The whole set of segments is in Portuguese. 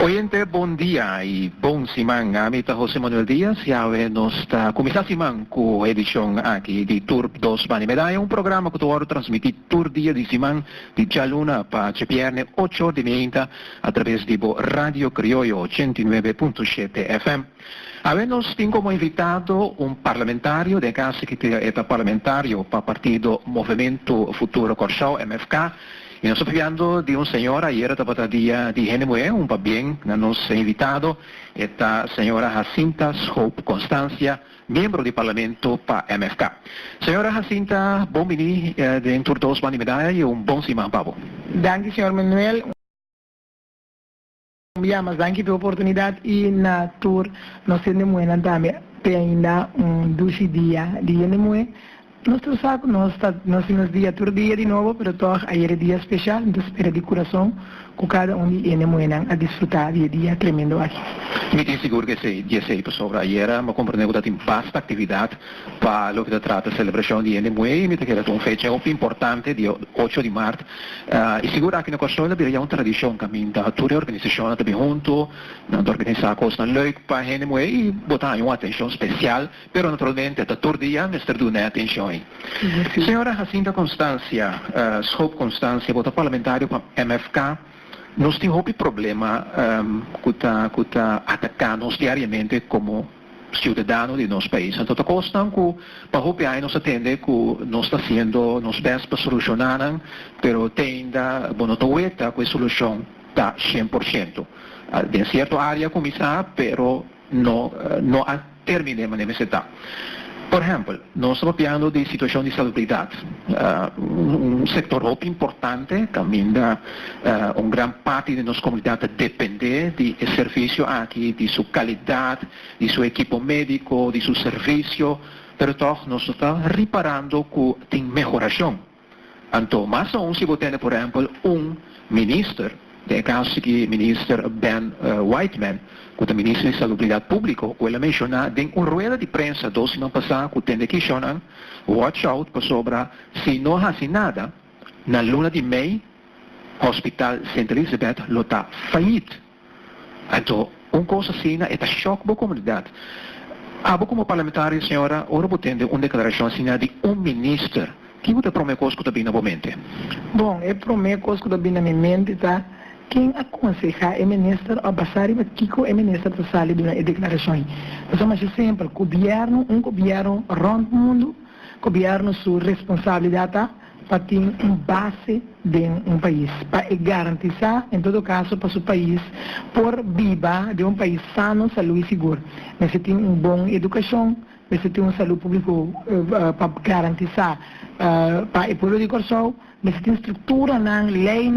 Oyente, bom dia e bom simang. Amita José Manuel Díaz e nós está começando simang com a edição aqui de Tour 2 Bani Medalha, um programa que tu ora transmitir Tour dia de simang de Jaluna para Cepierne 8 de meia através de Radio Criollo 89.7 FM. Nós temos como invitado um parlamentário de casa que é parlamentário para o partido Movimento Futuro Corchão, MFK. E nós estamos falando de senhora, ayer estava dia de Genemue, bem, nosso invitado, é a senhora Jacinta Hope Constância, membro do Parlamento para MFK. Senhora Jacinta, bom dia de Tour 2 Bani Medalha e bom semana, Pablo. Danke, senhor Manuel. Mas danke pela oportunidade e na Tour nós temos também ainda 12 dias de Genemue. Nosso saco, nós temos dia por dia de novo, mas toch ayer é dia especial, então espero de coração com cada de enemoenan a desfrutar de dia tremendo aqui. Me tenho seguro que esse dia sei sobre ayer, mas compreendo que tem vasta atividade para o que trata a celebração de enemoe, me tem que fecha muito importante de 8 de março, e seguro aqui na Costola haveria uma tradição caminho da toda a organização também junto, na organizar coisas leuk para enemoe e botar uma atenção especial, mas naturalmente a todo dia nós temos atenção. Senhora Jacinta Constância, Hope Constância, vota parlamentário para MFK, nós temos um problema que está atacando diariamente como cidadão de nosso país. Então, a questão que para o PAI nós atende que nós está sendo nós best para solucionar, mas tem ainda bonotoeta que a solução está 100%. De certa área começar, mas não terminamos nessa etapa. Por exemplo, nós estamos falando de situação de salubridade. Setor muito importante, também uma grande parte da nossa comunidade depende de serviço aqui, de sua qualidade, de seu equipo médico, de seu serviço, mas nós estamos reparando que tem melhoração. Então, mas se você tem, por exemplo, ministro, de caso que ministro Ben Whiteman, que é o ministro de Salubridade Pública, que ele mencionou em uma rueda de prensa 2 semanas passadas, que tem que questionar, watch out para sobre se não há nada, na luna de maio, o Hospital St. Elizabeth está fallido. Então, uma coisa assim é choque para a comunidade. Como parlamentar, senhora, ora você tem uma declaração assim de ministro, que você promete coisa que está bem na mente? Bom, eu prometo coisa que está bem na minha mente, tá? Quem aconselha é ministro a passar e Kiko é ministro para sair de uma declaração. Nós mas sempre governo, governo rondo o mundo, governo sua responsabilidade para ter uma base de país, para garantir, em todo caso, para o país, por viva de país sano, saúde e seguro. Nós temos uma boa educação, nós temos uma saúde pública para garantir para o povo de Corsol, nós temos estrutura, lei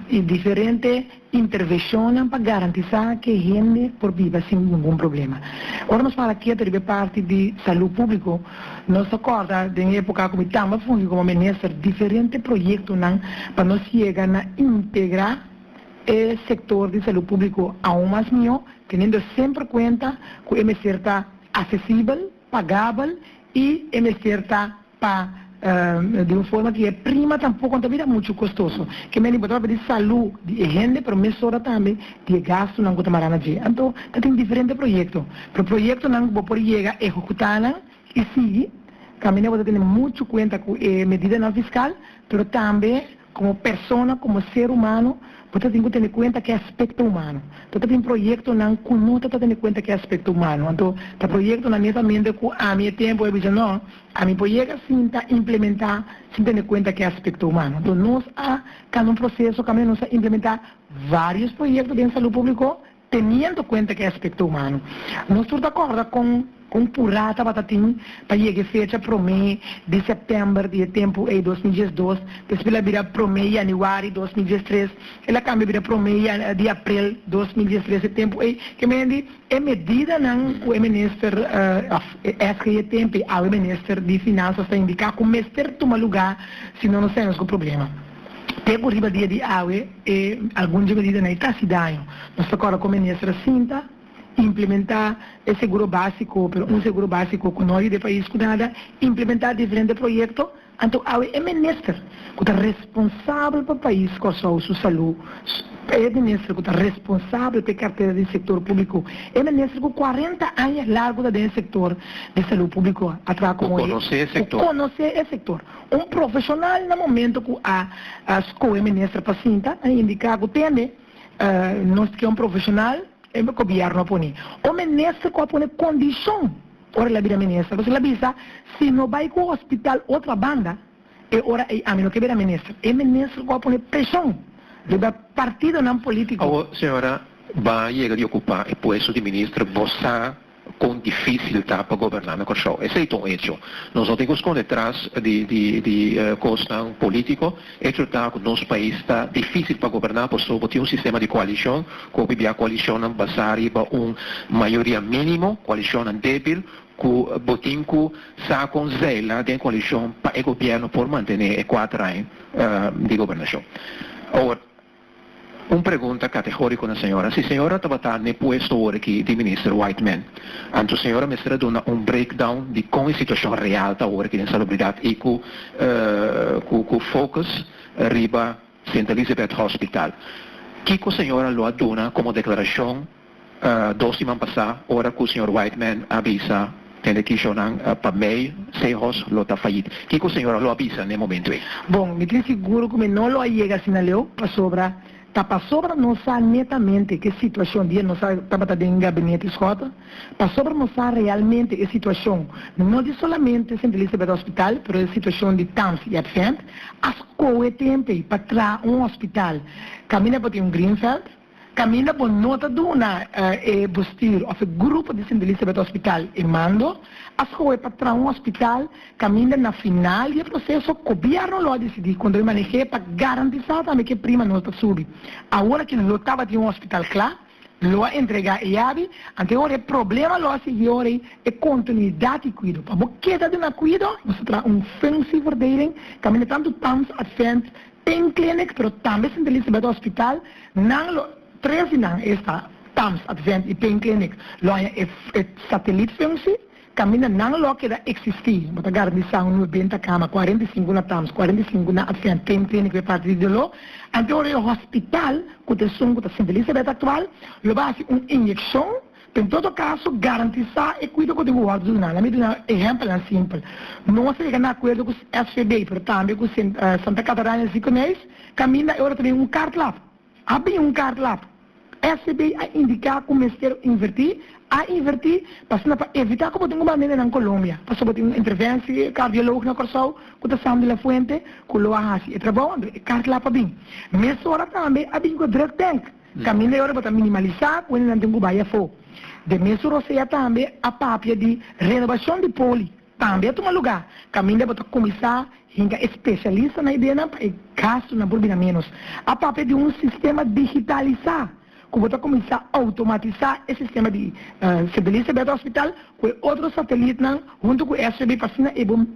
e diferentes intervenções para garantir que a gente por viva sem nenhum problema. Agora nós falamos aqui de parte de saúde pública, nós acorda em época como estamos como ministro diferentes projetos para nós chegar a integrar o setor de saúde pública aún mais melhor, tendo sempre em conta que é certa acessível, pagável e é certa para de uma forma que é prima, tampouco também muito custoso. Que me lembra de saúde, de gente, mas mesmo também de gasto não Guatemala. Então, tem diferentes projetos. Pero o projeto não pode chegar a executar e sim, também você tem muito conta com a medida não fiscal, mas também como pessoa, como ser humano, você tem que ter em conta que é aspecto humano. Então, tem projeto não que não está tendo em conta que é aspecto humano. Então, o projeto na minha mente que a minha tempo eu digo não, a minha projeto sim está implementar sem ter em conta que é aspecto humano. Então, nós cada um processo também nós implementar vários projetos de saúde pública tendo em conta que é aspecto humano. Nós estamos de acordo com purata batatim para chegar fecha promê de setembro de tempo em 2012, depois ela vira promê em janeiro de 2013, ela cambia vira promê de abril de 2013 tempo que me é medida não o ministro que tempo ao ministro de finanças está indicar como ministro toma lugar se não temos o problema. Tempo riba dia de aue e algumas medidas na cidade. Nós agora com o ministro Cinta implementar o seguro básico, um seguro básico com nós de país com nada, implementar diferentes projetos Então, é ministro que está responsável para o país com a sua saúde, é ministro que está responsável pela carteira do setor público, é ministro com 40 anos largo dentro do setor de saúde público, atrás como conhecer o setor. Um profissional no momento que a escola ministra paciente, a indicar que tem, nós que é um profissional, é o governo põe. O ministro que põe condição. Ora la vida ministra, você la bisa, se não vai com o hospital outra banda, é ora a mim não que ver a ministra, é ministra que põe pressão, do partido não político. A senhora vai chegar a ocupar o posto de ministra, você com dificuldade para governar na Corchão. Esse é um hecho. Nós não temos com detrás de questão político, hecho está que nosso país está difícil para governar, por isso tem um sistema de coalição, que a coalição não basar em uma maioria mínima, coalição débil, que botinco sa com zela de coalição para o governo por manter 4 anos de governação. Agora, uma pergunta categórica na senhora. Se a senhora estava no posto aqui de ministro Whiteman, então a senhora me está dando um breakdown de como a situação real está agora aqui na salubridade e com o focus arriba St. Elizabeth Hospital. O que a senhora lo dona como declaração 2 semanas passadas, hora que o senhor Whiteman avisa tem que chamar para mim, Sejos lo está fallido. O que a senhora lo avisa no momento aí? Bom, me tenho seguro que não lo chega assim na leu, para sobra. Para sobra não sabe netamente que situação dia não sabe estava dentro do gabinete escota. Para sobra não sabe realmente a situação não de solamente St. Elizabeth Hospital, mas a situação de Tams e Advent. As coisas tempo para trazer hospital. Caminha para ter Greenfield. Caminha por nota de uma postir of grupo de St. Elizabeth Hospital em mando, as coisas para trazer hospital, caminha na final e o processo, o governo lo decidir quando eu manejei para garantizar também que prima não está subir. Agora que não estava de hospital claro, lo entregar a chave, até agora o problema lo seguir é continuidade de cuidado. Para você dar uma cuidado, você traz fancy verdeling, caminha tanto Tams, Advent, tem clinic, mas também St. Elizabeth Hospital, não 3 não está Tams, Advent e Pain Clinic, lá é satélite função, caminha não lo que existir, mas agora missão 90 cama, 45 na Tams, 45 na Advent, Pain Clinic é parte de lo, então o hospital, que tem som que St. Elizabeth atual, lo vai ser uma injeção, em todo caso, garantizar e cuidar com o governo. Na medida exemplo é simples. Não se chega a acordo com o SFB, mas também com Santa Catarina e Siconês, caminha agora também um card lab. Abre um card lab. SB a indicar como invertir para evitar como tem uma maneira na Colômbia, para sobre uma intervenção cardiológica na Corsão, que está saindo da fuente, que lo hace, é trabalhando, é carta lá para bem. Nessa hora também, a bem com o drug tank, caminho agora para minimalizar, quando não tem que baia for. De mesma hora, também a papia de renovação de poli, também toma lugar, caminho para começar a especialista na ideia para gasto na borbina menos. A papia de um sistema digitalizar, como está começar a automatizar esse sistema de St. Elizabeth Hospital, com outros satélites, junto com o SB, para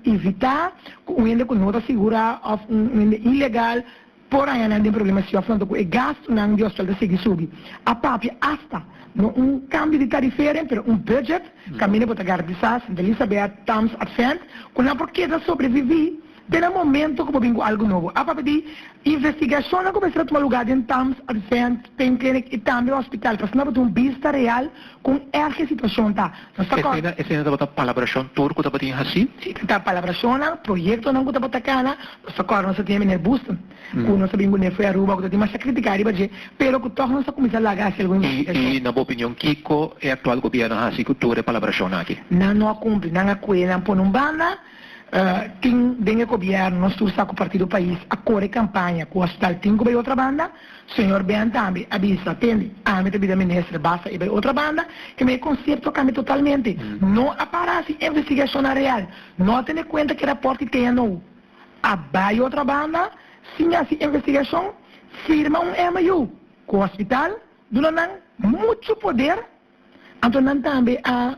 evitar que não está segura ilegal, por aí não tem problema se falando com o gasto não de hospital de seguir subir. A papia hasta um câmbio de tarifa, mas um budget, caminho para garantizar St. Elizabeth, Tams, Advent, quando a porquê sobreviver, tem momento que vem algo novo. A partir de investigação, não começar a tomar lugar em Tams, Advent, Pain Clinic e também o hospital, para não ter uma vista real com essa situação. Esse ainda está palabração turco, está batendo assim? Sim, está palabração, projeto não está batendo, só que nós temos em Boston, nós sabemos que foi a Aruba, que tem mais a criticar, pero que todos nós começamos a largar essa investigação. E na boa opinião, Kiko é atual governo assim que tu é palabração aqui? Não cumpre, não acuerda, não põe banda. Tem bem o governo, nós estamos com o partido do país, a correr campanha, com o hospital tem que ver outra banda, o senhor Ben também avisa, atende, a minha vida ministra, basta ir ver outra banda, que meu conceito cambia totalmente, não aparece investigação real, não tem em conta que reporte tem não, abai outra banda, sim, assim, investigação, firma MOU, com o hospital, não muito poder, então não também a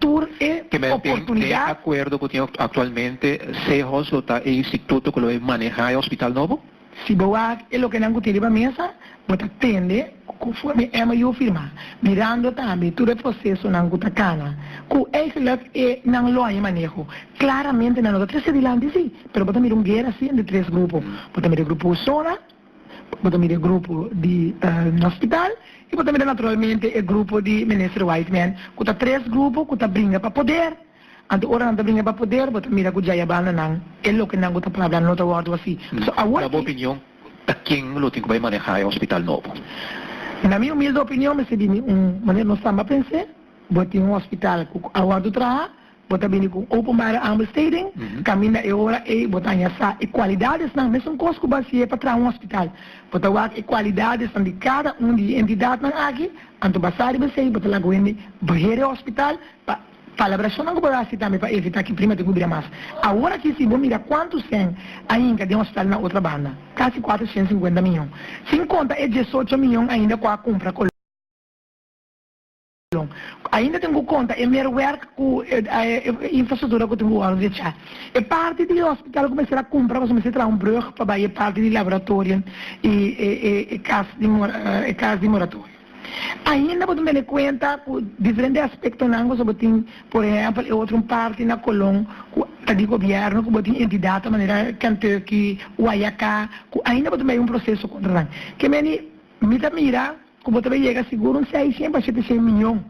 tour e oportunidade. De acordo com o atualmente, Sejos está o instituto que maneja o hospital novo? Se boa é o que não tem a mesa, você atende, conforme eu firma, mirando também todo o processo na Gutacana, que eigenlijk não loja manejo. Claramente na nota 3 adiante sim, pero bota mira guerra assim de 3 grupos. Bota mira grupo Zona, bota mira grupo de no hospital e bota mira naturalmente o grupo de Minister Whiteman. Que tá 3 grupos que tá brinca para poder. Anto orang não brinca para poder, bota mira que já bana nang, lo que não tá para não tá word assim. So agora na minha opinião, quem lo tem que vai manejar o hospital novo? Na minha humilde opinião, me se maneira não estava a pensar, bota um hospital com agora do trabalho, bota bem com open bar ambesteding, caminha e hora e bota essa qualidades não, mas um custo baseado para trazer um hospital. Bota o qualidades de cada de entidade não aqui, anto basari você bota lá goiânia, barreira hospital para colaboração não pode também para evitar que prima te cobrir mais. Agora que se vou mirar quantos tem ainda de um hospital na outra banda, quase 450 milhões. Sem conta é 18 milhões ainda com a compra com ainda tenho conta é merwerk com a infraestrutura que tenho agora de deixar. É parte do hospital começar a comprar, começar a trazer um brug para ir parte do laboratório e casa de moratório. Ainda podemos ter em conta diferentes aspectos, por exemplo, outra parte na Colômbia, de governo, que tem entidade, de maneira que o Ayacá, ainda podemos ter um processo contra que me mira, como também chega seguro, 600 a 700 milhões.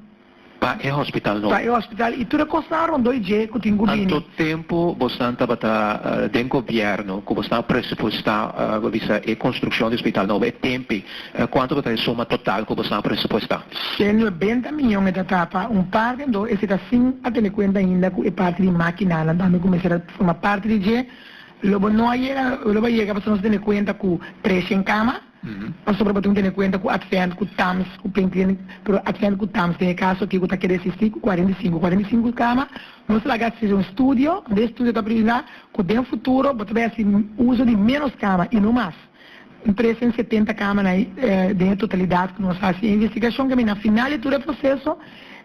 Para o hospital novo. Para o hospital, e tudo custaram 2 dias que tem governo. Quanto tempo você está dentro do governo, que você está pressupostar a construção do hospital novo? É tempo? Quanto é a soma total que você está pressupostar? 90 milhões de etapa, parte, então, esse está sim a ter conta ainda com a parte de máquina, também começar a formar parte de dia. Logo não chega para ter conta com preço em cama. Mas sobretudo tem conta com advento, com TAMS, com penclínico, pero advento com TAMS, tem caso que você quer assistir com 45 camas, nós lá fazer um estúdio, de estúdio está previsão, que no futuro você vai fazer uso de menos camas e não mais. 370 camas de totalidade que nós fazemos. A investigação que na final de todo o processo,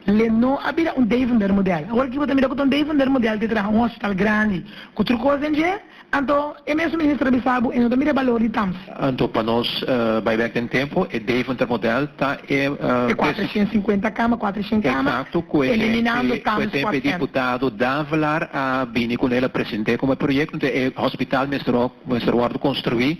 ele não havia um Devender modelo. Agora que você mira com um Devender modelo de trabalho, um hospital grande, com outra coisa em dia, então, é mesmo ministro de Sabo, e não mira valor de TAMS. Então, para nós, vai ver que tem tempo, o Deventer modelo está... É 450 camas, 400 camas, exato, eliminando TAMS. O tempo deputado Davalar a Bini com ele apresentou como projeto de hospital Mr. Ward construir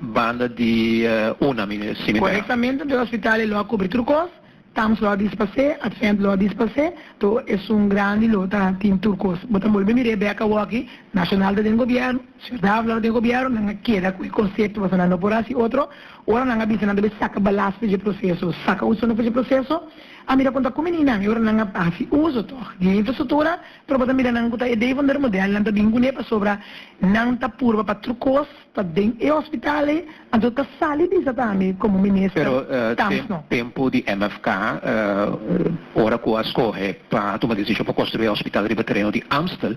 banda de UNAMI. Corretamente, o hospital é lá cobrir turcos, TAMS lá dispassé, advento lá dispassé, então é grande luta tim turcos. Botamos bem Rebeca aqui, nacional do governo, cidade do governo, não queda com o conceito, você não por assim outro, ora não avisa nada de saca balasto de processo, saca uso no processo, a mira conta com menina, ora não hace uso de infraestrutura, pero bota mira não conta ideia vender modelo, não tá bem para sobra, não tá purva para turcos, para dentro e hospital, então tá sali bisa também como ministro. Pero tempo de MFK, ora com a escorre para tomar decisão para construir o hospital de terreno de Amstel,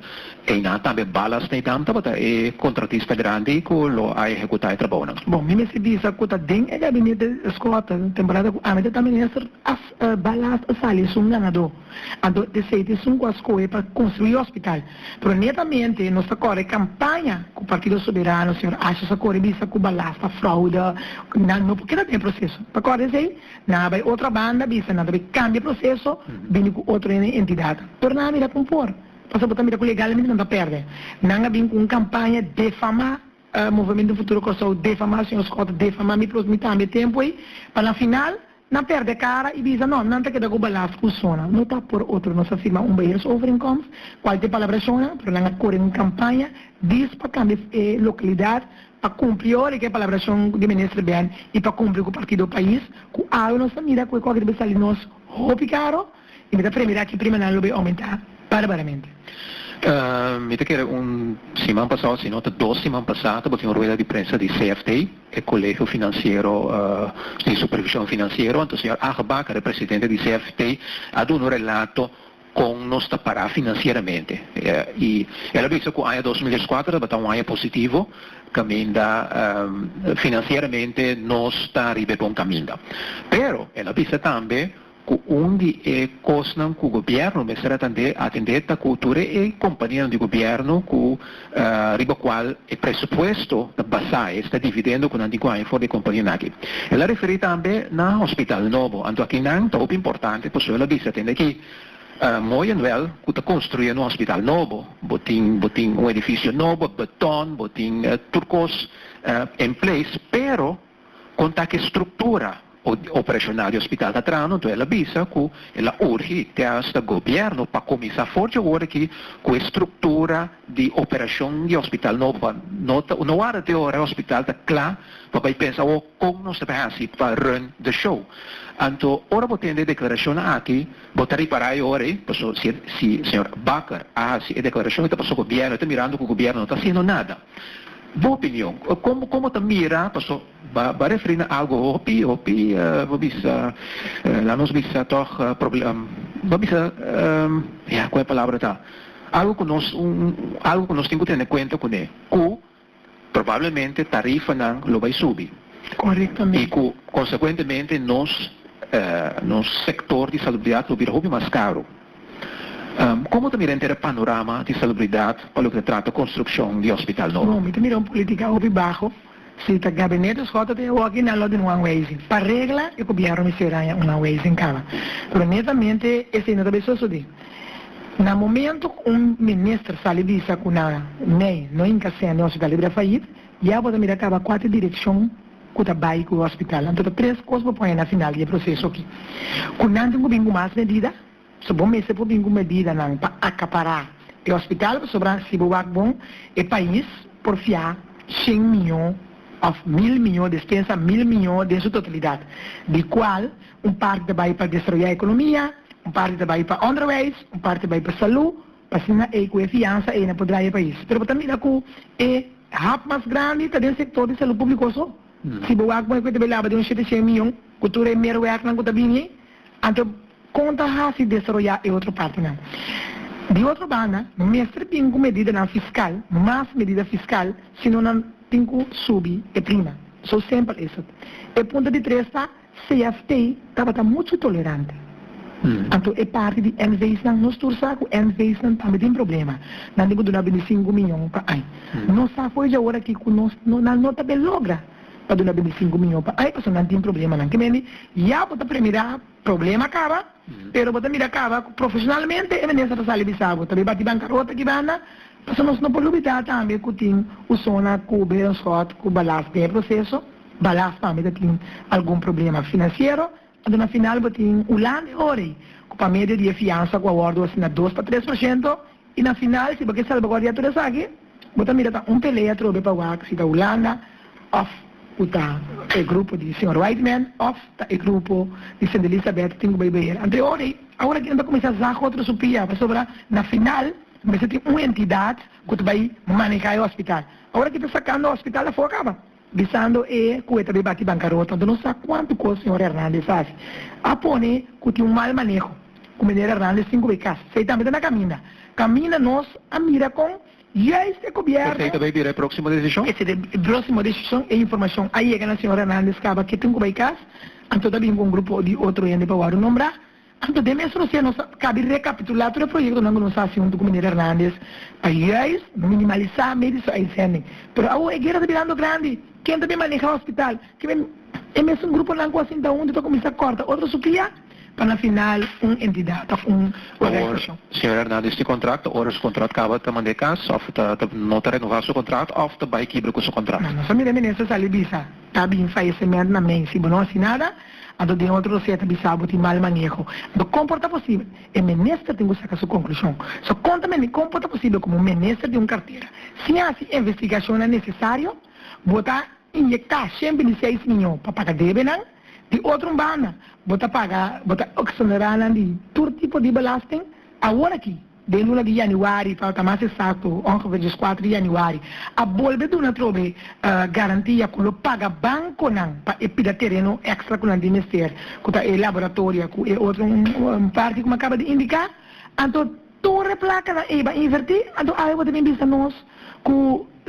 e não também balas nem tanto, mas é contratista grande que lo a executar o trabalho. Bom, me se diz que tá dentro do gabinete escota, temporada com a também ministro as balas a sali sum ganador. Então, decide sum com a escolha para construir o hospital. Pero netamente, nossa corre campanha com o Partido Soberano, o senhor acha essa corre bisa com balas, a fraude, não porque não tem processo. Para corre sei, não vai outra banda bisa, não vai cambia processo, vem com outra entidade. Pero não mira compor. Passa por também com legalmente não perde. Não vem com campanha defamar movimento futuro que sou defamar, senhor Scott, defamar me também tempo aí, para na final não perde cara e diz, não tem que dar o balanço funciona. Não está por outro, nós afirmamos um beijo over incomes, qual tem palavra chona, para não correr em campanha, diz para cambiar localidade, para cumprir o que é a palavra de ministro bem e para cumprir com o partido do país, com a nossa mira com qualquer coisa ali nós roupa caro, e me dá primeira que primeiro não vai aumentar barbaramente. Me te quero semana passada, se não 2 semanas passadas, eu tive uma rueda de prensa de CFT, o Colégio Financeiro de Supervisão Financeira, então o senhor Agbaca, presidente de CFT, ha dado um relato com nós parar financeiramente. E ela disse que o ano 2004 vai estar um ano positivo, caminho financeiramente nós está arriba bom caminho. Pero ela disse também onde costam que o governo vai atender a cultura e companhia de governo que riba qual é pressuposto da base está dividendo com a antiga de companhia aqui. Ela refere também na hospital novo, então aqui não é muito importante, por isso ela diz atende que muito well que está construindo um hospital novo, botin um edifício novo, beton, botin turcos em place, pero com a estrutura operacional do hospital da Trano, então ela avisa que ela urge o governo para começar forte agora que com a estrutura de operação do hospital novo, não há até agora o hospital está claro para pensar como nós devemos fazer para run the show. Então, ora vou ter a declaração aqui, vou ter reparar agora, se o senhor Baker a declaração está passando o governo, está mirando que o governo não está fazendo nada. Boa opinião, como está mira, passou, vai referir a algo, vou bisa, lá nós bisa toch problema, vou bisa, qual é a palavra tá? Algo que nós temos que ter em conta com ele, que provavelmente a tarifa não vai subir. Corretamente. E que, consequentemente, no sector de salubridade vai ser mais caro. Como também entende o panorama de salubridade para o que trata a construção de hospital novo? Bom, também uma política obi baixo, se o gabinete escuta tem aqui na loja de uma vez. Para regra, o governo me será uma vez em cada. Mas netamente, esse não deve suceder. No momento ministro sai de visa com a NEI, não encaixando no hospital de falir, já pode mirar acaba 4 direções que trabalham com o hospital. Então, 3 coisas para pôr na final do processo aqui. Com não tem mais medida, se bom mês por alguma medida não para acaparar o hospital sobre se bom o país por fiar 100 milhões of 1.000 milhões de despesa 1.000 milhões de sua totalidade, de qual parte vai para destruir a economia, parte vai para underways, parte vai para saúde, para cima e com confiança e na poderá o país. Pero também é rap mais grande está dentro do setor de saúde público só. Se bom é que te leva de 100 milhões, cultura é mero é que não está bem, então conta se desarrollar em outra parte não. De outra banda, mestre tem com medida na fiscal, mais medida fiscal, se não tem que subir a prima. Só sempre isso. E ponto de 3 está, CFT estava muito tolerante. Então, é parte de NVS não nos torça com NVS não também tem problema. Não tem que donar 25 milhões para aí. Não sabe foi já hora que não está bem logra. Para donar 25 milhões para aí, pessoal não tem problema não. Que me já pode primeiro problema acaba, pero pode mirar acaba profissionalmente e menessa para sair bisabo. Também bate bancarrota que banda, pessoal nós não pode olvidar também que tem o zona que bem shot, que balas tem processo, balas também tem algum problema financeiro. Então, na final, tem o land ore, com a média de fiança com a ordem assim, 2 para 3%, e na final, se você salvaguarda tudo isso aqui, você mira peleia trobe para o ACS, se da Holanda, of o grupo de Sr. Whiteman, of o grupo de Santa Elizabeth, tem que beber. Então, agora que ainda começa a usar outra supia, para sobrar, na final, você tem uma entidade que vai manejar o hospital. Agora que está sacando o hospital, a foca acaba. Visando que bate bancarrota, então não sabe quanto custa o senhor Hernandes faz. Apone que tem um mau manejo, o menino Hernandes 5 becas, sei também na camina nós a mira com já este governo. Você também virá a próxima decisão? Essa é a próxima decisão e informação. Aí chega na senhora Hernandes acaba que 5 becas, então também com um grupo de outro ente para nombrar. Então, de mesmo se nós cabe recapitular todo o projeto não nos faz junto com o menino Hernandes, aí minimalizar medidas aí sendo. Mas a guerra está virando grande. Quem também maneja o hospital, que é mesmo um grupo lá assim da onde está começando a cortar, outro suplia, para na final uma entidade, uma organização. Senhor Hernandes, este contrato, ora o contrato acaba de mandar caso, não está renovando o contrato, ou está vai quebrar com o contrato? Não, só me ministro Salibisa, está bem falecimento na mente, se não assinada, então tem outro receita bisabo de mal manejo. Então, como é possível? O ministro tem que sacar sua conclusão. Só conta-me como é possível como ministro de uma carteira. Se a investigação é necessária, botar injetar 126 milhões para pagar débito, de outro banda, botar pagar, botar oxonerar de todo tipo de belasting, agora aqui, de lula de januário, falta mais exato, 4 de januário, a bolsa de uma trobe garantia que o paga banco não, para pedir terreno extra com o ministério, com o laboratório, com o outro parte como acaba de indicar, então toda a placa na EBA invertir, então aí eu também visto nós,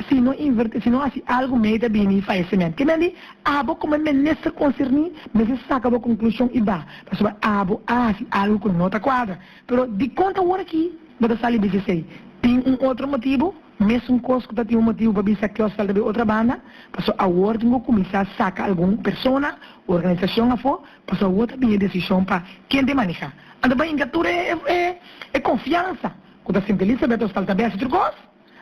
se não inverte, se não há algo meio de bem falecimento. Que me abo como ministro concerni, mas se saca a conclusão e dá. Mas abo algo com nota quadra. Pero de conta agora aqui, bota sali BCC. Tem outro motivo, mesmo coisa que tem motivo para bisa que hostal de outra banda, passou a hora de começar a sacar alguma pessoa, organização a for, passou a outra bem decisão para quem de manejar. Anda bem, engatura é confiança. Quando a centralista beto hostal também se trocou,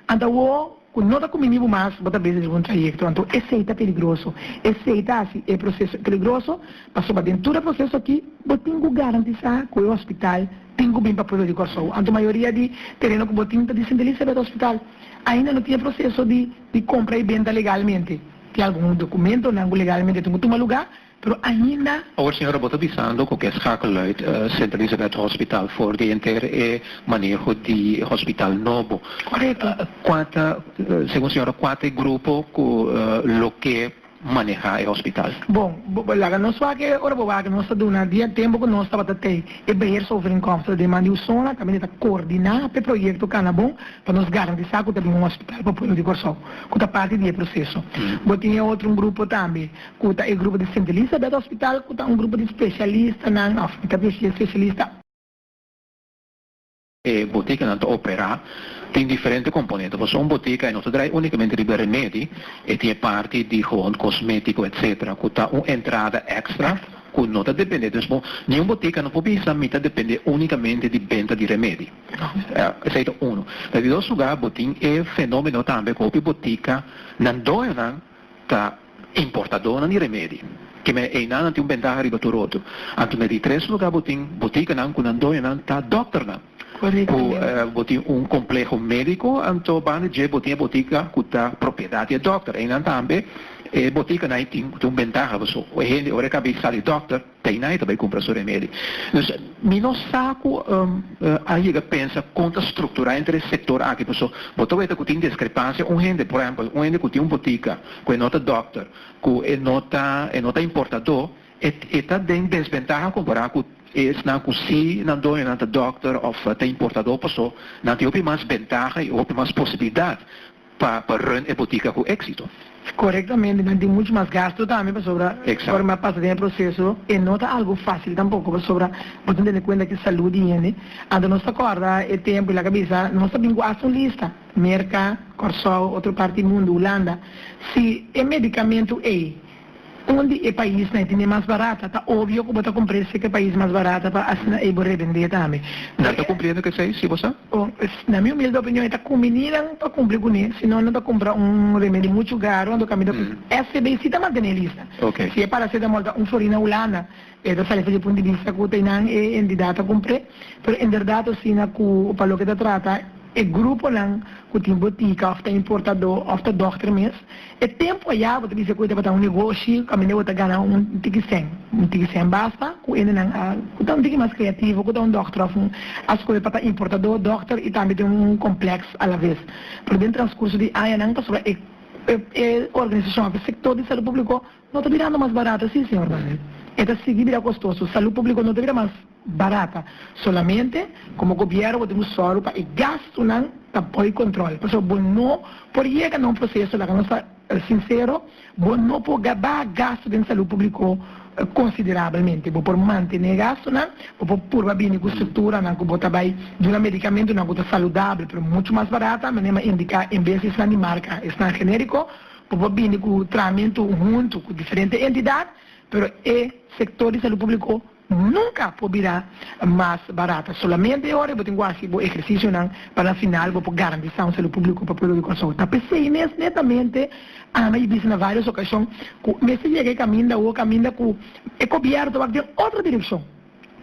anda o quando não está comigo mais, bota vezes um trajeto, então esse é perigoso, esse é processo perigoso, passou para dentro do processo aqui, eu tenho que garantizar que o hospital tenho bem para poder de corso, a maioria de terreno que eu tenho de centralizar do hospital, ainda não tinha processo de compra e venda legalmente, tem algum documento, não legalmente tenho que tomar lugar, pero ainda... Agora, senhora, está avisando que é escakel uit Centralized Hospital voor de inteiro manejo de hospital novo. Correto. Segundo a senhora, quanto grupo lo que maneja o hospital? Bom, lá nós só que ora boa que nós duna dia tempo que nós estava até e bem sobre incompleto de mandi usona também está coordenar o projeto cana bom para nos garantir que tem um hospital para poder de corso que tá parte do processo. Bom tinha outro grupo também que tá o grupo de centralista do hospital que tá grupo de especialista na especialista botica não operar tem diferentes componentes. Você botica não traz unicamente de remédio e tem parte de cosmético, etc. Que tá uma entrada extra que não está dependendo. Então, nenhuma botica não pode pensar depender unicamente de venda de remédio. Esse é um. Em dois lugares, botim é fenômeno também que a botica não dói tá importadora de remédio. Que é não tem ventaja riba do outro. Então, de três lugares, botica não dói tá doctor não. Botin um complexo médico, então bane je botin botica kuta propriedade do doctor. E não também botica não tem ventaja, você o gente ora cabeça de doctor tem não também compra seu remédio. Então, me não saco aí que pensa quanto estrutura entre setor aqui, pessoal. Botou que tem discrepância, gente, por exemplo, gente que tem botica, que nota doctor, que nota importador, está em desventaja comparado com na cozinha, não dói na doctor ou tem importador, pessoal, não tem mais ventaja e mais possibilidade para run a botica com êxito. Corretamente, não tem muito mais gasto também para sobrar. Forma parte do processo e não está algo fácil tampoco para sobrar. Você tem conta que saúde né? Ando não se acorda o tempo e a cabeça, não está bem guardado lista. Merca, Corsol, outra parte do mundo, Holanda. Se é medicamento onde o país tem mais barata, está óbvio que você compra esse país mais barata para assinar e revender também. Não está cumprindo o que sei, se você? Na minha humilde opinião, está combinando para cumprir com isso, senão não está comprar um remédio muito caro, onde o caminho SB se está mantendo lista. Se é para ser da molda florina Holanda, da saída de ponto de vista que tem entidade a comprar, mas em verdade, assim, para o que trata, o grupo não que tem botica, ou tem importador, ou tem doctor mesmo, é tempo aí, você diz que você vai ter um negócio, a menina vai ganhar um tique-sem basta, que ele não é um tique mais criativo, que é um doctor, as coisas para importador, doctor, e também tem um complexo à la vez. Por dentro do transcurso de não sobre a organização, o setor de saúde pública não está virando mais barato, sim, senhor Daniel. Está seguindo virando custoso, saúde pública não está virando mais barata, solamente como governo temos só para o gasto não apoio e controle. Por isso, não por chegar num processo lá, não está sincero, não por dar gasto de saúde pública consideravelmente, por manter gasto, não, por pôr bem a estrutura, não, que botar bem de um medicamento não que é saudável, mas muito mais barata, mas nem indicar em vez de estar de marca, estar genérico, por bem com o tratamento junto com diferentes entidades, mas o setor de saúde pública nunca poderá mais barata. Solamente agora eu tenho o exercício para no final vou garantir a saúde pública para o poder de consumo. Então, pensei netamente, mas disse em várias ocasiões, que se chega caminho com o governo vai ter outra direção.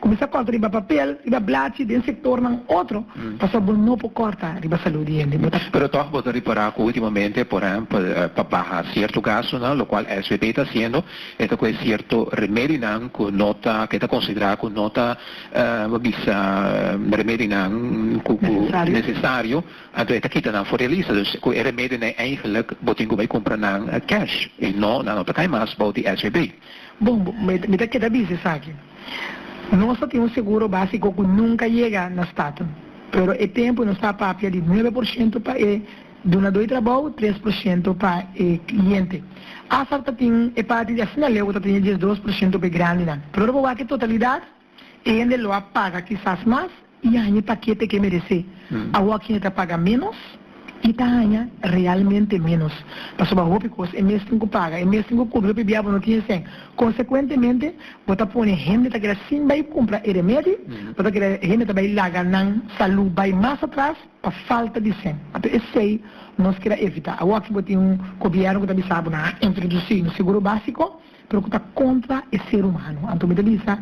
Começa a cortar riba papel, riba blate, dentro setor não outro, passa por não pode cortar riba saúde. Pero todos podem reparar que ultimamente, por exemplo, para bajar certo gasto, o qual a SBP está fazendo, é com certo remédio que nota, que está considerado que nota remédio necessário, então está quitando fora da lista, o remédio é eigenlijk, você vai comprar cash, e não está mais para o SBP. Bom, me dá que dar isso aqui. Nós temos um seguro básico que nunca chega no Estado, mas o tempo não está para de 9% para Dona do trabalho, 3% para cliente. A falta tem a parte de assinaleu, outra tem 12% para grande. Pero vou que totalidade, ele lo paga quizás mais e aí paquete que merece. A outra está paga menos e tá realmente menos. Passou a roupa coisa, é mesmo que paga, é mesmo que cobre o biabo não tinha sem. Consequentemente, bota põe gente que assim vai comprar remédio, bota que gente vai largar não saúde vai mais atrás para falta de sem. Então esse aí nós queremos evitar. A outra botar governo que também sabe na introduzir no seguro básico, pero que está contra o ser humano. Então me diz, tá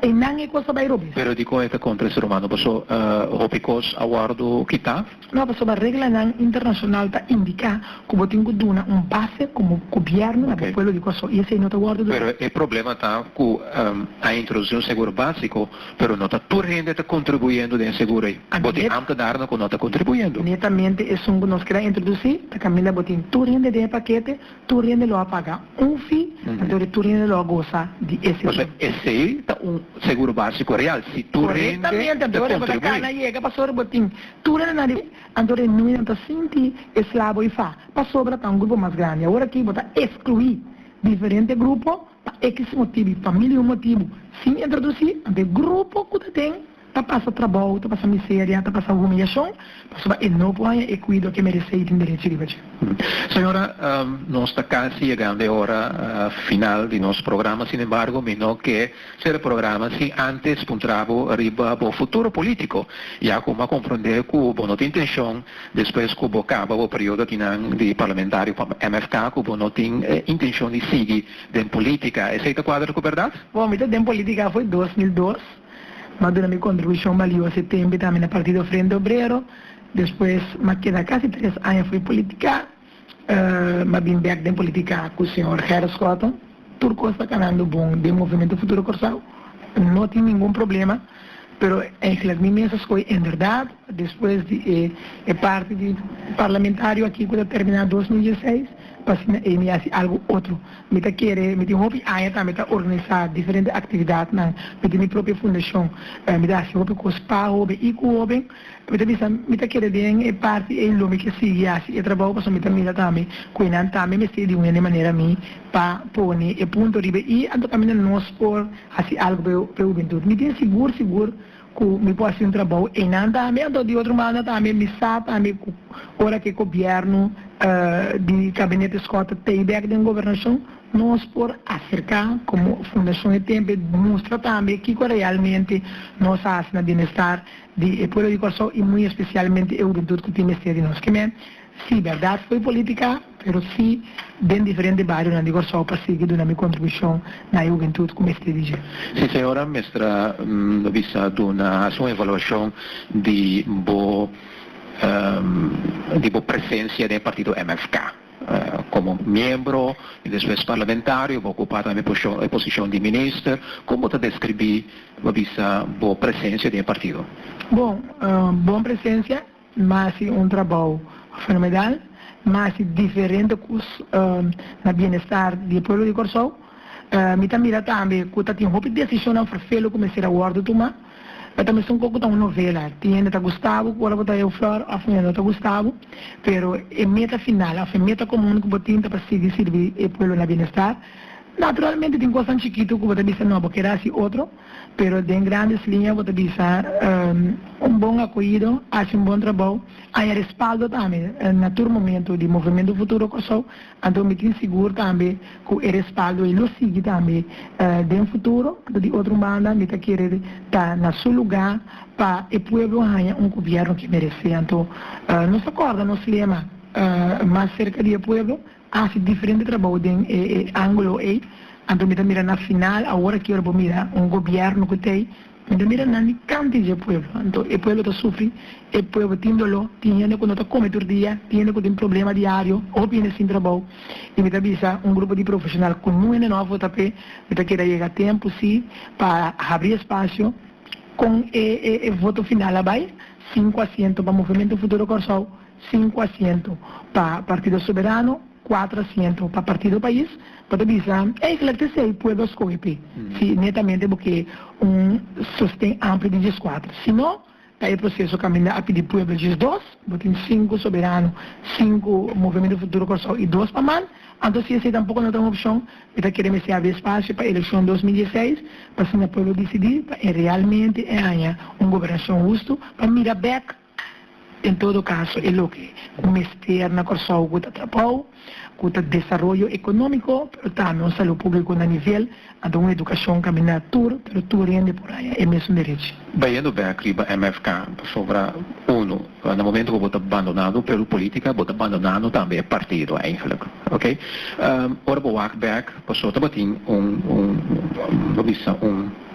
e não é coisa vai roubir. Pero dico é contra o ser humano, passou roupa aguardo que tá? Não, passou a regra não internacional para indicar como tem que dar base como governo na população de coisa e esse não está guardado. Pero o problema tá com a introdução do seguro básico, pero não está tu rende está contribuindo de seguro aí. Botem amta dar não está contribuindo. Netamente é um que nós queremos introduzir, a Camila botem tu rende de paquete, tu rende lo a pagar fee, então tu rende lo a gozar de esse. Mas esse aí tá seguro básico real, se tu rende corretamente, agora para cá na chega passou botem tu rende na Andore não está sentindo eslavo e fa, passou para um grupo mais grande. Agora aqui bota excluir diferente grupo para X motivo, para mil motivo. Sim, introduzir de grupo que tem, tá passa trabalho, tá passa miséria, tá passa humilhação, passou e não pode e cuido que merece e tem direito de viver. Senhora, nós está quase chegando a hora final de nosso programa, sin embargo, menos que ser programa se antes puntravo arriba o futuro político, já como compreender que o não tem intenção, depois que o acaba o período de parlamentário MFK, que o não tem intenção de seguir em política. Esse quadro com verdade? Bom, minha tempo política foi 2002. Mas a minha contribuição valeu setembro também no Partido Frente Obrero. Depois, me queda quase 3 anos fui política. Mas vim back de política com o senhor Harris Cotton. Turco está ganhando bom de movimento Futuro Corsal. Não tem nenhum problema. Pero em que as minhas coisas, em verdade, depois de parte de parlamentário aqui, quando terminar 2016, passei me fazer algo outro. Me tá querer, me tem hobby, também tá organizar diferentes atividades, me tem minha própria fundação, me dá assim hobby com spa, hobby e com hobby, me tá querer bem parte em nome que siga assim, trabalho para me também também, cuidando também me sei de uma maneira me para pôr e ponto de e ando caminhando nós por assim algo para o juventude. Me tem seguro que me pode fazer trabalho e não também ando de outra maneira também me sabe também hora que o governo de gabinete Scott tem back de governação nós por acercar como fundação de tempo mostra também que realmente nós fazemos na bem-estar de povo de Corsão e muito especialmente o juventude que tem de nós que sim, verdade foi política, mas sim bem diferente bairro na Corsão para seguir na minha contribuição na juventude como este diz. Sim, senhora, mestra, visa uma sua avaliação de boa presença do partido MFK. Como membro e depois parlamentário, vou ocupar também a posição de ministro. Como você descreve a boa presença do partido? Bom, boa presença, mas trabalho fenomenal, mas diferente na bem-estar do povo de Corsão. Me também que tem decisão a fazer como será o guarda tomar. Mas também são pouco uma novela. Tinha tá Gustavo, agora botar eu flor, a família tá Gustavo, pero a meta final, a meta comum que botinha para seguir servir o povo na bem-estar. Naturalmente tem coisas chiquitas que você dizer não, porque era assim outro, pero de grandes linhas você dizer bom acolhido, faz bom trabalho, há respaldo também, no todo momento de movimento Futuro Corsão, então me tem seguro também que o respaldo e lo sigue também de futuro, de outra banda, me está querendo estar no seu lugar para o povo ganhar governo que merece. Então, nos acorda, nos lema mais cerca do povo, há diferente trabalho de ângulo aí, então me mira na final, agora que eu vou mirar governo que tem, me mira na canto do povo, então o povo está sofrendo, o povo tem dolo, tem quando está comendo todo dia, tem quando tem problema diário, ou tem sem trabalho, e me avisa grupo de profissionais com muito novo tapete, me quer chegar tempo sim, para abrir espaço, com o voto final lá vai, 5 assentos para o Movimento Futuro Corsão, 5 assentos para Partido Soberano, 4 assentos para Partido País, para avisar, claro que sei, puedo escolher, netamente porque sostém amplo de 4. Se não, está o processo caminhando a pedir pueblo de 2, botem 5 soberanos, 5 Movimento Futuro Corsol e 2 para man. Então, se esse tampouco não tem uma opção, está querendo se abrir espaço para a eleição 2016, para se o povo decidir, para realmente ganhar uma governação justa, para mirar back. Em todo caso, é o que uma externa Corsol que atrapalhou, com o desenvolvimento econômico, mas também a saúde pública no nível, a uma educação caminhar tudo, mas tudo rende por aí, é mesmo direito. Vendo bem riba MFK, sobre no momento que você abandonado pela política, você abandonado também o partido, eigenlijk, ok? Ora, vou back, passou também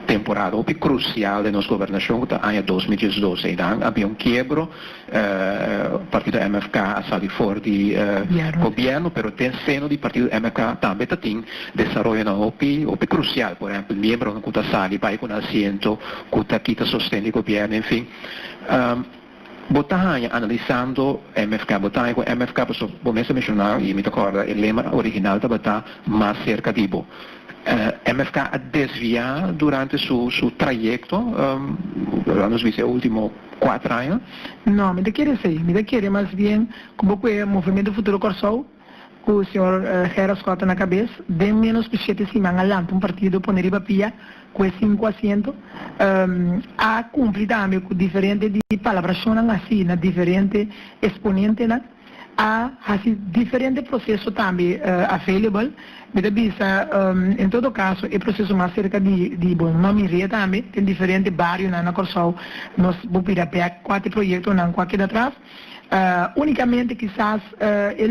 temporada crucial de nossa governação, que é 2012, então havia quebro, o partido MFK a sair fora do governo, mas tem seno do partido MFK também tem desenvolvimento crucial, por exemplo, membro que está saindo, vai com assento, que está sustendo o governo, enfim. Botar analisando MFK, botar com MFK, vou mencionar, e me recordo, o lema original estava mais cerca de Ibo. MFK a desviar durante su trayecto, nos dice último 4 años? No, me quiere más bien como que el Movimiento Futuro Corsol, con el señor Gerard Scott en la cabeza, de menos que 7 semanas adelante, un partido poner y papilla, con 5 asientos, a cumplir también con diferentes palabraciones así, diferentes exponentes, há diferentes processos também available, em todo caso, o processo mais cerca de Mamiria também, tem diferentes bairros na Corsol, nós vamos pegar 4 projetos na qualquer atrás, unicamente quizás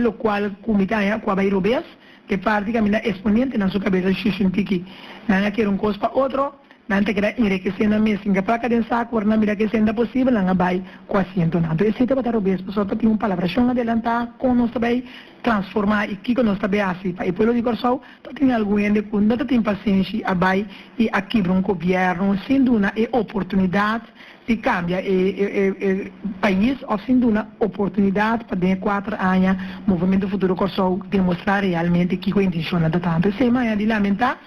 o qual comitê com a Bairobes, que praticamente é exponente na sua cabeça, Xuxuntiki, não quer coisa para outro, nanti kira enriquecendo a mesa, que para cada saco, na mira que sendo possível, não vai com assento. Então, esse tipo de robês, pessoal, tem uma palabração adelantar, com nós também transformar e que nós também assim, para o povo de Corsol, tem algum ende com não tem paciência, a vai e aqui para governo, sendo uma oportunidade de cambiar o país, ou sendo uma oportunidade para dentro de 4 anos, o Movimento Futuro Corsol demonstrar realmente que a intenção é tanto. Sem mais de lamentar,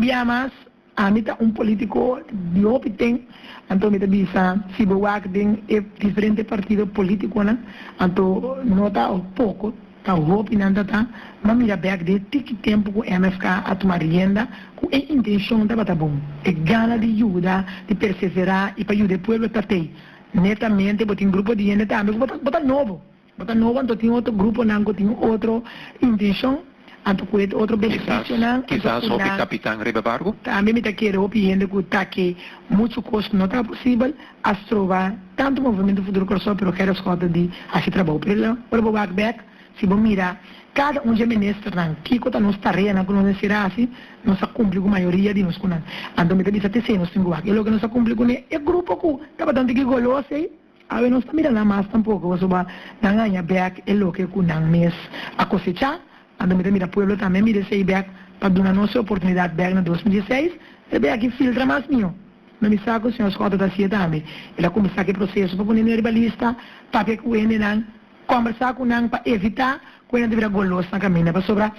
dia mais amita político de opten, então me bisa se boak den diferente partido político né, então nota um pouco tá o opinando tá, mas mira back de tiki tempo com MFK a tomar rienda, com a intenção da bata bom, e gana de ajuda, de perseverar e para ajudar o povo tá tem, netamente botar um grupo de gente também, botar novo, então tem outro grupo não, tem outra intenção. Anto kuet outro benefício não quizás o capitão Ribebargo também me quer opinião que muito custo não está possível a trovar tanto o Movimento Futuro Corsol pero quero escutar de assim trabalho pero vou back se vou mirar cada de ministro não que cota não está reina com não será assim não se cumpre com a maioria de nós com não então me diz até se nós temos aqui logo não se cumpre com é grupo que estava dando que goloso aí a ver não está mirando mais tampouco você vai ganhar back é logo que não mês a cosechar. Ando mira pueblo também mira sei back para dar nossa oportunidade back na 2016 e back filtra mais minho não me saco o senhor Scott da cia também ele começar que processo para poner ribalista para que o ene não conversar com não para evitar que ele deverá goloso na caminha para sobrar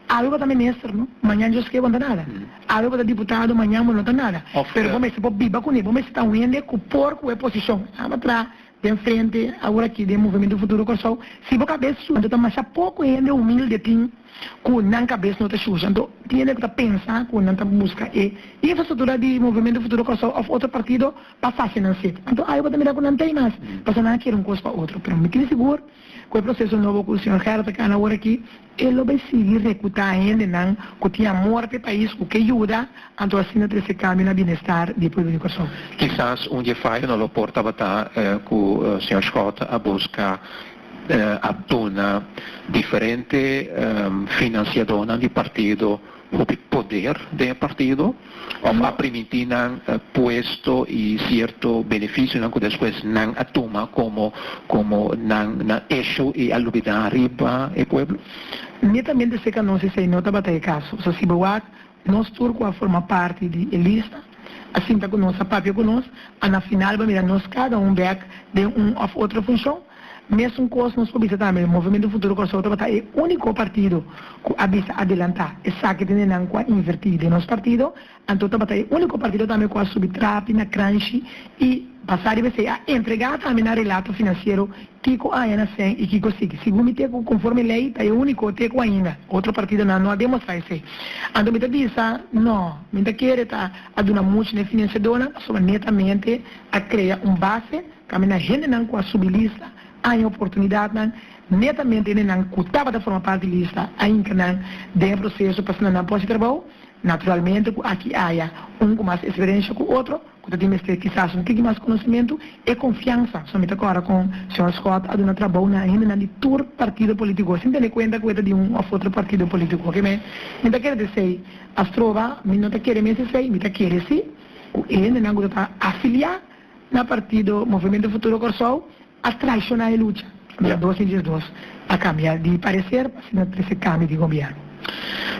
algo para ministro não amanhã eu esqueço não nada algo para deputado amanhã não tem nada pero vamos se pode biba com ele vamos estar um ende com porco é posição para de frente agora aqui do Movimento Futuro Corsol se a cabeça então mas pouco ainda humilde tem com não cabeça não está suja então tem que pensar com não busca e infraestrutura de Movimento Futuro Corsol ou outro partido para fazer não sei então aí eu vou também com não tem mais para não querer coisa para outro pero me queria seguro com o processo novo com o senhor Gerard que agora aqui ele vai seguir recrutar ainda não que tem amor para o país que ajuda então assim não esse caminho na bem-estar de Movimento Corsol quizás dia falho não porta batar com o senhor Scott a buscar abdona diferente financiadora de partido o poder do partido ou a primitina puesto e certo benefício que depois não atoma como não eixo e alubidar arriba o povo netamente se que não se nota bater caso se boak nós turco a forma parte de lista assim está conosco, a papel conosco, e na final, vamos nós cada back de outra função, mesmo coisa não soube também, o Movimento Futuro Corsol é o único partido que avisa adelantar, essa que tem não invertida nosso partido, então é o único partido também que soube trap na crunch e passar a entregar também no relato financeiro Kiko ainda sem e Kiko sigue. Segundo me conforme lei, é o único teco ainda. Outro partido não a demonstrar isso. Então me diz, não, me quer a dar muito na financiadora, só netamente a criar base, que a gente não com a sublista, há oportunidade, netamente não cutava da forma parte de lista, ainda não tem processo para não pode trabalhar. Naturalmente, aqui há com mais experiência que o outro, que tem quizás um pouco mais conhecimento e confiança. Somente agora com o Sr. Scott, a dona trabalha ainda na tour partido político, sem ter conta de um ou outro partido político. Que me quer dizer, as trova, me não quer me dizer, me quer sim, e ainda não está afiliar na partido Movimento Futuro Corsol, a traicionar a luta. Dos e dois, a cambiar de parecer, se não esse cambio de governo.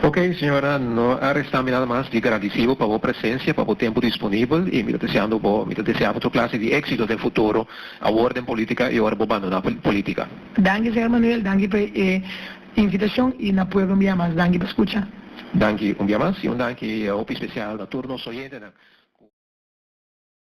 Ok, senhora, não resta nada mais de agradecido por a presença, por o tempo disponível e me desejando outra classe de êxito no futuro, a ordem política e a hora de abandonar a política. Danke, Sr. Manuel, danke pela invitação e na puedo enviar mais, danke por escutar. Danke, dia mais e danke ao especial da turno oyente.